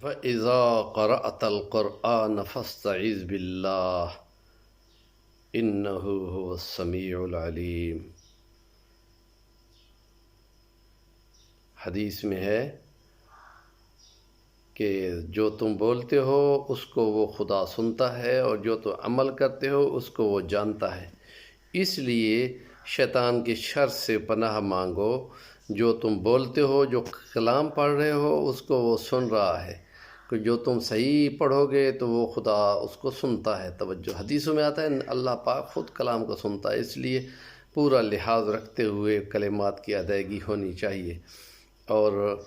فَإِذَا قَرَأْتَ الْقُرْآنَ فَاسْتَعِذْ بِاللَّهِ إِنَّهُ هُوَ السَّمِيعُ الْعَلِيمُ۔ حدیث میں ہے کہ جو تم بولتے ہو اس کو وہ خدا سنتا ہے، اور جو تم عمل کرتے ہو اس کو وہ جانتا ہے۔ اس لیے شیطان کی شر سے پناہ مانگو۔ جو تم بولتے ہو، جو کلام پڑھ رہے ہو، اس کو وہ سن رہا ہے، کہ جو تم صحیح پڑھو گے تو وہ خدا اس کو سنتا ہے۔ توجہ، حدیثوں میں آتا ہے اللہ پاک خود کلام کو سنتا ہے، اس لیے پورا لحاظ رکھتے ہوئے کلمات کی ادائیگی ہونی چاہیے۔ اور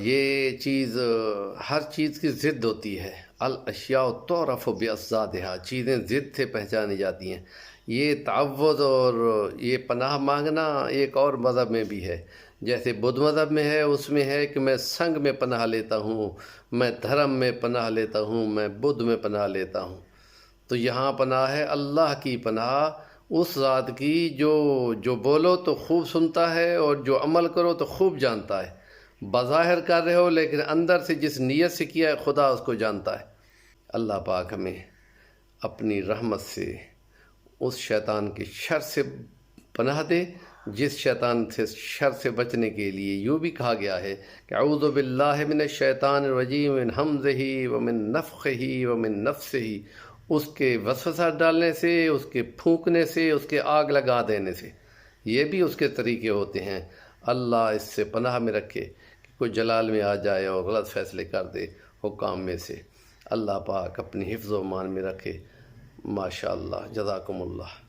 یہ چیز ہر چیز کی ضد ہوتی ہے۔ الاشیاء تعرف باضدادها، چیزیں ضد سے پہچانی جاتی ہیں۔ یہ تعوذ اور یہ پناہ مانگنا ایک اور مذہب میں بھی ہے، جیسے بدھ مذہب میں ہے، اس میں ہے کہ میں سنگ میں پناہ لیتا ہوں، میں دھرم میں پناہ لیتا ہوں، میں بدھ میں پناہ لیتا ہوں۔ تو یہاں پناہ ہے اللہ کی پناہ، اس ذات کی جو بولو تو خوب سنتا ہے، اور جو عمل کرو تو خوب جانتا ہے۔ بظاہر کر رہے ہو لیکن اندر سے جس نیت سے کیا ہے خدا اس کو جانتا ہے۔ اللہ پاک ہمیں اپنی رحمت سے اس شیطان کی شر سے پناہ دے، جس شیطان سے شر سے بچنے کے لیے یوں بھی کہا گیا ہے کہ اعوذ باللہ من الشیطان الرجیم من حمزہ ومن نفخہ ومن نفثہ، اس کے وسوسہ ڈالنے سے، اس کے پھونکنے سے، اس کے آگ لگا دینے سے۔ یہ بھی اس کے طریقے ہوتے ہیں۔ اللہ اس سے پناہ میں رکھے کہ کوئی جلال میں آ جائے اور غلط فیصلے کر دے حکام میں سے۔ اللہ پاک اپنی حفظ و امان میں رکھے۔ ماشاء اللہ، جزاکم اللہ۔